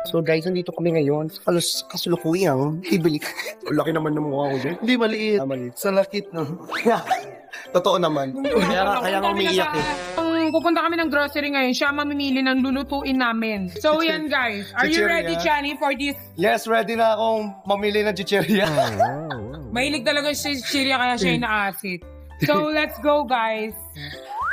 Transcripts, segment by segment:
So guys, nandito kami ngayon sa kasulukuyang bibili. Laki naman ng mukha ko dyan. Hindi, maliit. Maliit. Sa lakit, no? Totoo naman. Kaya nga umiiyak eh. Pupunta kami ng grocery ngayon. Siya mamimili ng lulutuin namin. So yan guys. Are you ready, Chani, for this? Yes, ready na akong mamili ng chicheria. Mahilig talaga si Chiria kaya siya inaasit. So let's go guys.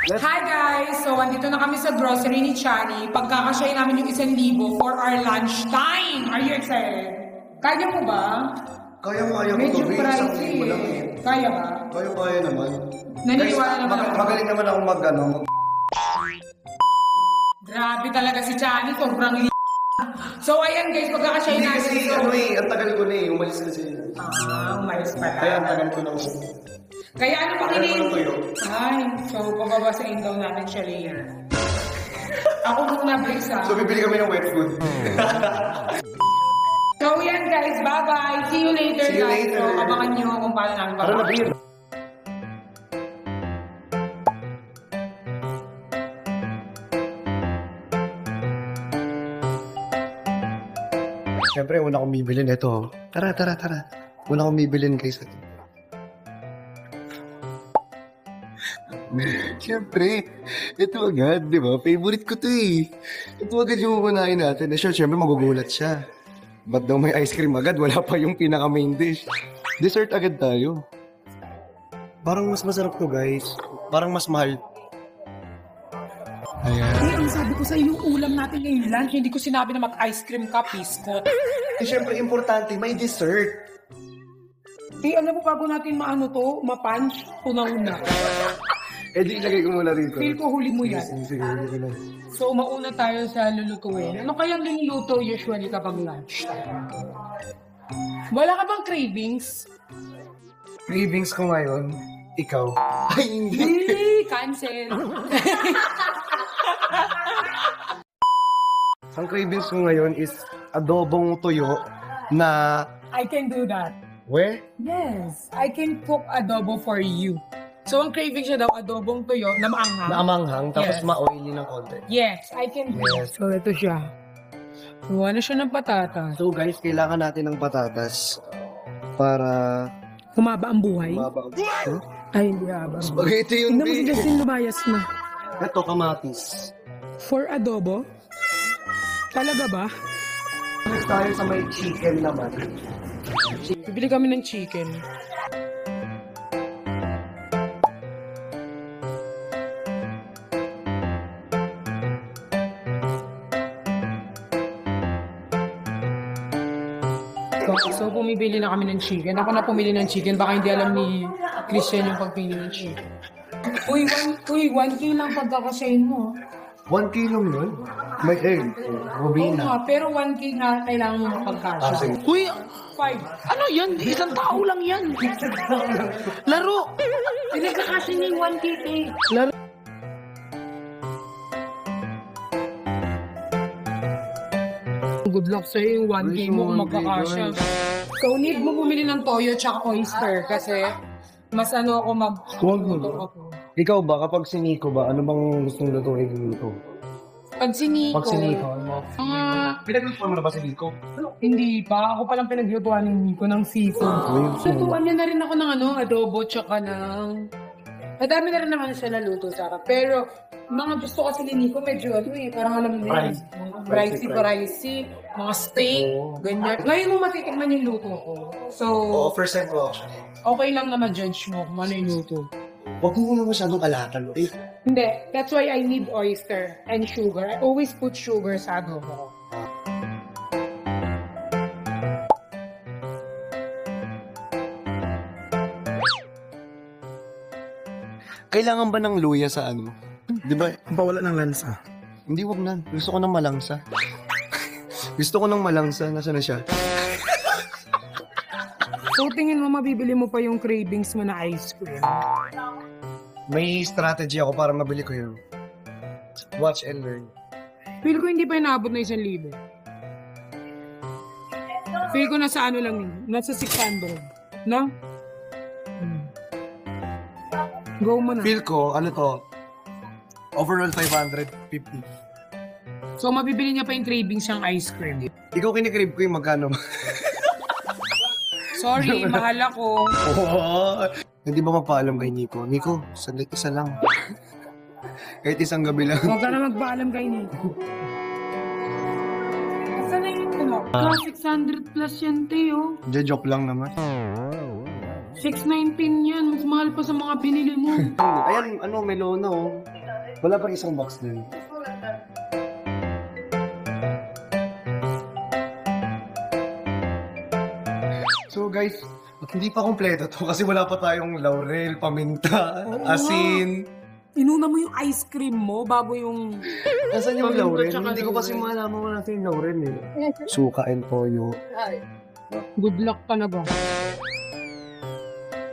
Hi guys! So andito na kami sa grocery ni Chani. Pagkakasya namin yung 1,000 for our lunch time. Are you excited? Kaya mo ba? Kaya ko Medyo to, pricey. Kaya ba? Kaya naman. Naniniwala naman ako. Magaling naman ako Grabe talaga si Chani. Sobrang So ayan guys, pagkakasya Hindi namin. kasi ang tagal ko na eh. Umalis kasi. Umalis pala. Kaya ang tagal ko na ako. Kaya ano pa kinin? Ano tuyo? Ay, so pababasain daw natin siya later. Ako muna, please So bibili kami ng wet food. So yan guys, bye-bye. See you later See you guys. later. So abangan nyo kung paano namin Tara na, beer. Siyempre, una akong bibilin ito. Tara. Una akong bibilin guys. Siyempre, ito agad, di ba? Favorite ko to eh. Ito agad yung uunahin natin. Siyempre, magugulat siya. Ba't daw may ice cream agad? Wala pa yung pinaka main dish. Dessert agad tayo. Parang mas masarap to guys. Parang mas mahal. Ayan. Ang sabi ko sa yung ulam natin ngayong lunch, hindi ko sinabi na mag-ice cream ka, biscuit. Siyempre, importante, may dessert. Alam mo bago natin maano to, ma-punch, una-una. Di ilagay ko muna rito. Feel ko huli mo yan. Sige, ko na. So mauna tayo sa lulutuin. Ano kaya niluluto usually kapag lunch? Wala ka bang cravings? Cravings ko ngayon, ikaw. Ay, hindi. Hindi, cancel. Ang cravings ko ngayon is adobong tuyo na... I can do that. Where? Yes, I can cook adobo for you. So, ang craving siya daw, adobong tuyo na maanghang. Naamanghang, tapos Yes. ma-oily ng konti. Yes, I can do that. So, ito siya. Kuha na siya ng patatas. So guys, kailangan natin ng patatas para Humaba ang buhay. mababa. Huh? Ay, hindi haba. Spaghetti yun, Tingnan mo si babe. Justin lumayas na. Ito, kamatis. For adobo? Talaga ba? Next tayo sa may chicken naman. Bibili kami ng chicken. So, pumibili na kami ng chicken. Ako na pumili ng chicken. Baka hindi alam ni Christian yung pagpili ng chicken. Uy, 1K lang pagkakasayin mo. 1 kilo yun? May egg. Oo Rubina. nga, pero 1K nga kailangan mo mapagkasya. sige. Uy, 5. ano yan? Isang tao lang yan. Laro. Pinagkakasya niya yung 1K eh. Laro. Good luck sa'yo yung 1K mo kung magkakasya. So, need mo bumili ng toyo tsaka oyster kasi mas ano ako Huwag mo. ako. Ikaw ba, kapag siniko ba, ano bang gustong lutuin dito? Pag siniko, Pag siniko, ano? mga Pinaglutuan mo na ba siniko? hindi pa. Ako palang pinaglutuan ni Nico ng seafood. Lutuan niya na rin ako ng ano, adobo tsaka ng... Madami na rin naman siya naluto sa akin. Pero, mga gusto kasi ni Nico, medyo ano eh, parang alam mo yun. Pricey, mga steak, ganyan. Ngayon mo matitikman yung luto ko. So, Oo, first time ko actually. okay lang naman judge mo kung ano yung luto. Huwag mo naman masyadong kalatan. Eh, Hindi, that's why I need oyster and sugar. I always put sugar sa adobo ko. kailangan ba ng luya sa ano? Di ba? Pawala ng lansa. Hindi, wag na. Gusto ko ng malangsa. Gusto ko ng malangsa. Nasaan na siya? So, tingin mo, mabibili mo pa yung cravings mo na ice cream. May strategy ako para mabili ko yun. Watch and learn. Feel ko hindi pa inaabot na 1,000. Feel ko nasa ano lang yun. Nasa 600. No? Go mo na. Feel ko, ano to? Overall 550. So, mabibili niya pa yung cravings siyang ice cream. Ikaw kinikrib ko yung magkano. Sorry, mahal ako. Oo. Hindi ba mapaalam kay Nico? Nico, saglit isa lang. Kahit isang gabi lang. Huwag ka na magpaalam kay Nico. Saan na yung ano? 600 plus yan, Teo. Joke lang naman. 619 yan. Mas mahal pa sa mga binili mo. Ayan, melona oh. Wala pa isang box din. So guys, hindi pa kompleto to kasi wala pa tayong laurel, paminta, asin. Inuna mo yung ice cream mo bago yung... Nasaan yung Paminta laurel? tsaka Hindi ko kasi laurel. malaman mo natin yung laurel eh. Suka and toyo. Good luck talaga.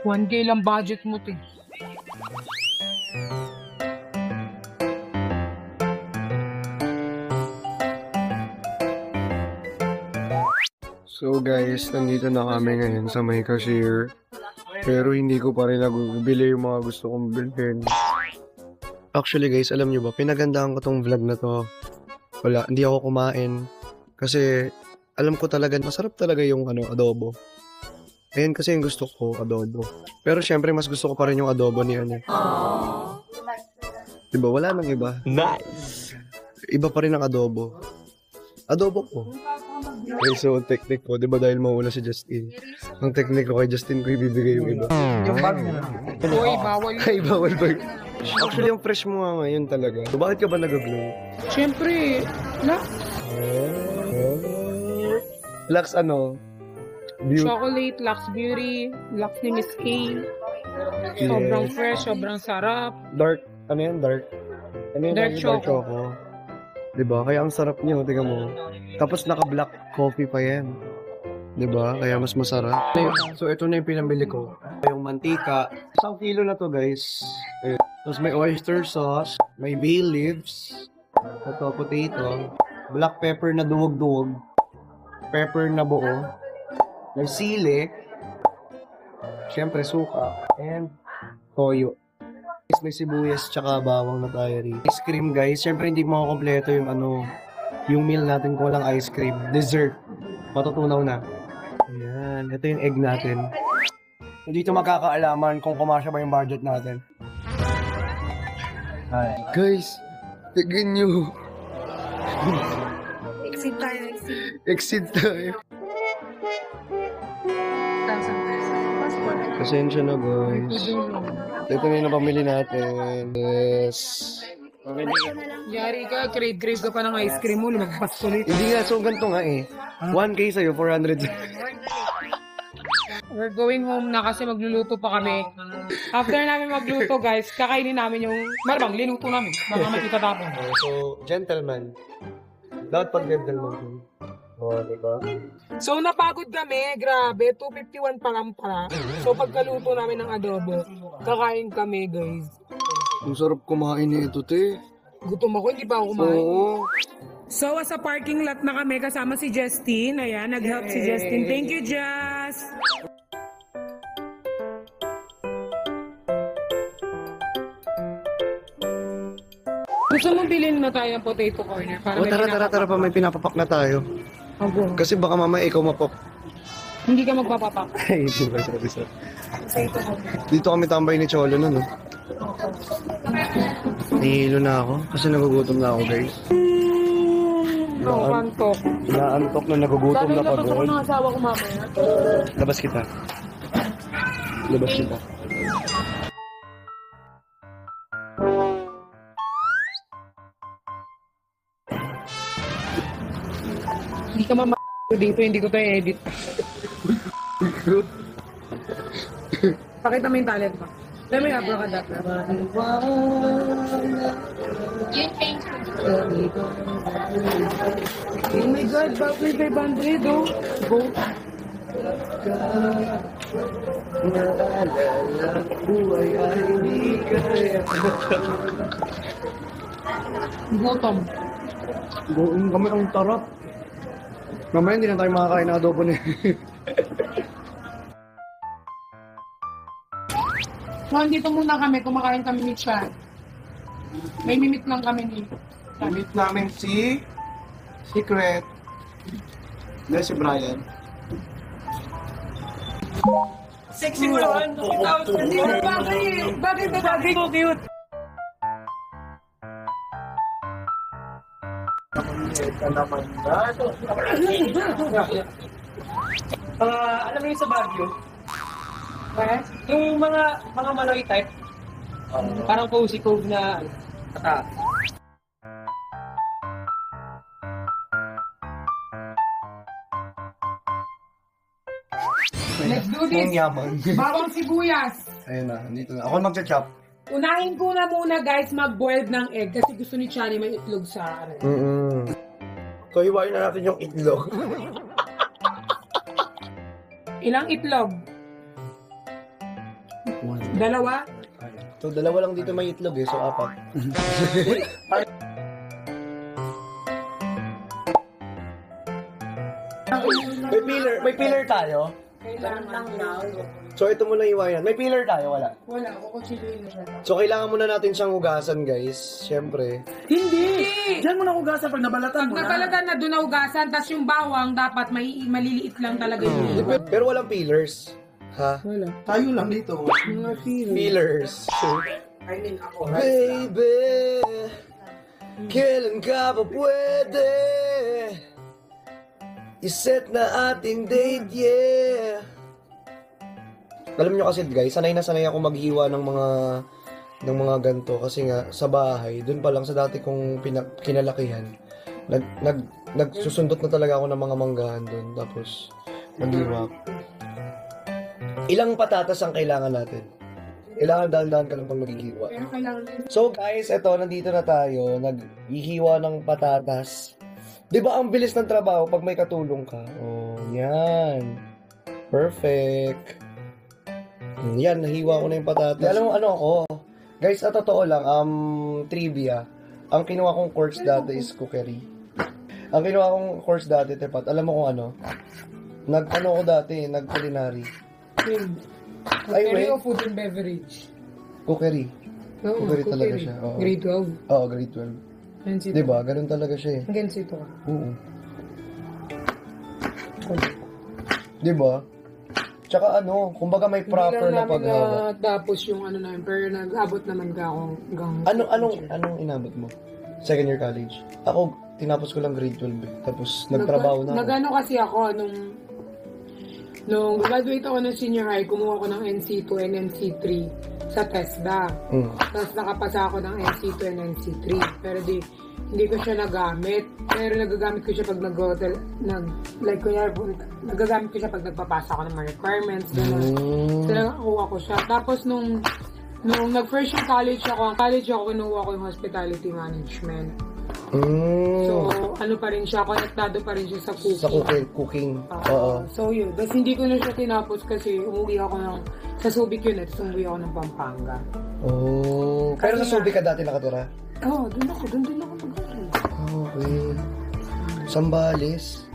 1K lang budget mo, te. So guys, nandito na kami ngayon sa may cashier. Pero hindi ko pa rin nabibili yung mga gusto kong bilhin. Actually guys, alam nyo ba, pinagandaan ko tong vlog na to. Wala, hindi ako kumain. Kasi alam ko talaga, masarap talaga yung adobo. Ayan kasi yung gusto ko, adobo. Pero syempre, mas gusto ko pa rin yung adobo ni ano. Diba, wala nang iba. Nice! Iba pa rin ang adobo. Adobo ko. Okay, so ang technique ko, di ba dahil mawala si Justin? Ang technique ko kay Justin ko ibibigay yung iba. Yung bag mo. Uy, bawal. Ay, bawal ba? Actually, yung fresh mo nga ngayon talaga. So, bakit ka ba nag-glow? Siyempre, Lux ano? Beauty. chocolate, Lux Beauty, Lux ni Miss K. Sobrang fresh, sobrang sarap. Dark, ano yan? Dark? Ano yan? Dark Dark choco. choco. Diba? Kaya ang sarap niya, tingnan mo. Tapos naka-black coffee pa yan. Diba? Kaya mas masarap. So, ito na yung pinambili ko. Yung mantika. Isang kilo na to, guys. Ayun. Tapos may oyster sauce, may bay leaves, ito, potato, black pepper na duwag-duwag, pepper na buo, may sili, syempre suka, and toyo. May sibuyas tsaka bawang na tayo rin. Ice cream guys, syempre hindi makakompleto yung yung meal natin kung walang ice cream. Dessert. Matutunaw na. Ayan, ito yung egg natin. Hindi ito makakaalaman kung kumasya ba yung budget natin. Hi. Guys, tignan nyo. Exit tayo, exit. Exit tayo. Pasensya na guys. Ito na yung napamili natin. Yes. Yari ka, crave ka pa ng ice cream mo, lumagpas ulit. Hindi nga, so ganito nga eh. 1K sa'yo, 400. We're going home na kasi magluluto pa kami. After namin magluto, guys, kakainin namin yung marabang linuto namin. Baka makita tapon. So, gentleman. Dapat pag gentleman. Oh, diba? So, napagod kami. Grabe, 251 pa lang pala. So, pagkaluto namin ng adobo, kakain kami, guys. Ang sarap kumain nito, te. Gutom ako, hindi pa ako kumain. Oo. So, sa parking lot na kami kasama si Justin. Ayan, nag-help si Justin. Thank you, Jess! Gusto mo bilhin na tayo ng potato corner? Para Oh, tara pa, may pinapapak na tayo. Ako. Kasi baka mamaya ikaw mapok. Hindi ka magpapapak. Ay, hindi ba sabi sa... Potato corner. Dito kami tambay ni Cholo nun, no? Nihilo na ako kasi nagugutom na ako, guys. Ako, pantok. Naantok na nagugutom Sabi na labas ako pagod. ng asawa ko mamaya. Labas kita. Labas kita. Hindi ka dito, hindi ko tayo edit. Pakita mo yung talent mo. Dahil may abracadabra. Oh my God, bakit may 500 oh? Go. Gutom. Buong kami ang tarap. Mamaya hindi na tayo makakain ng adobo na So, andito muna kami, kumakain kami ni Chan. May mimit lang kami ni Meet namin si Secret. Dahil si Brian. Sexy mo naman. Hindi na bagay eh. Bagay ba bagay? So cute. Ito naman na. Alam mo yung sa Baguio? Eh? Yung mga Maloy type. Parang cozy cove na kata. Let's do Ang this. yaman. Bawang sibuyas. Ayun na, dito na. Ako magcha-chop. Unahin ko na muna guys mag-boiled ng egg kasi gusto ni Chani may itlog sa ano. So, hiwain na natin yung itlog. Ilang itlog? Dalawa? So, dalawa lang dito may itlog eh. So, apat. May pillar tayo. Kailangan lang. So, ito muna hiwayan. May pillar tayo, wala. Wala, kukutsiliin na siya. So, kailangan muna natin siyang hugasan, guys. Siyempre. Hindi! Diyan mo na hugasan pag nabalatan mo na. Nabalatan na doon na hugasan, tapos yung bawang dapat maliliit lang talaga yun. Pero walang pillars. Ha? Wala. Tayo lang dito. Mga feel. Pillars. I mean ako. Baby, kailan ka ba pwede? Iset na ating date, yeah. Alam nyo kasi guys, sanay na sanay ako maghiwa ng mga ganto kasi nga sa bahay, dun pa lang sa dati kong kinalakihan, nagsusundot na talaga ako ng mga manggahan dun, tapos maghiwa. Ilang patatas ang kailangan natin? Kailangan dahan-dahan ka lang pag maghihiwa. Pero kailangan So guys, eto, nandito na tayo, naghihiwa ng patatas. 'Di ba ang bilis ng trabaho pag may katulong ka? Oh, yan. Perfect. Yan, nahiwa ko na yung patatas. Alam mo ano ako? Guys, sa totoo lang, trivia. Ang kinuha kong course dati is cookery. Ang kinuha kong course dati, tepat, alam mo kung ano? Nag-ano ko dati, nag-culinary. Ay, Cookery wait. o food and beverage? Cookery. Oo, Cookery talaga siya. Oo. Grade 12. Oo, grade 12. Hence ito. Diba? Ganun talaga siya eh. Hence ito ka. Oo. Diba? Tsaka ano, kumbaga may proper na paghawak. Tapos yung ano namin, pero nag-abot naman ka ako hanggang... Anong inabot mo? Second year college? Ako, tinapos ko lang grade 12 eh. Tapos nagtrabaho na ako. Nagano kasi ako nung graduate ako ng senior high, kumuha ko ng NC2 and NC3 sa TESDA. Tapos nakapasa ako ng NC2 and NC3. Pero hindi ko siya nagamit. Pero nagagamit ko siya pag nag-hotel, nagagamit ko siya pag nagpapasa ako ng mga requirements. So nakakuha ko siya. Tapos nung nag-first year college ako, kinuha ko yung hospitality management. So, ano pa rin siya, konektado pa rin siya sa cooking. Sa cooking. Oo. So, yun. Tapos hindi ko na siya tinapos kasi umuwi ako sa Subic yun, tapos umuwi ako ng Pampanga. Oh. Pero sa Subic ka dati nakatira? Oo, doon din ako nag-aral. Okay. Sambales.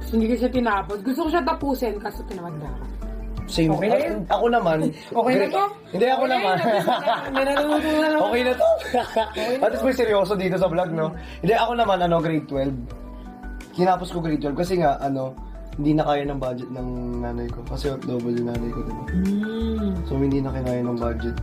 Tapos hindi ko siya tinapos. Gusto ko siya tapusin kasi tinamad na ako. Same. Okay na yun? Ako naman. Okay na to? Hindi, ako naman. May naluluto na naman. Okay na to. At least may seryoso dito sa vlog, no? Hindi, ako naman, grade 12. Kinapos ko grade 12 kasi nga, hindi na kaya ng budget ng nanay ko. Kasi OFW nanay ko, diba? So, hindi na kinaya ng budget.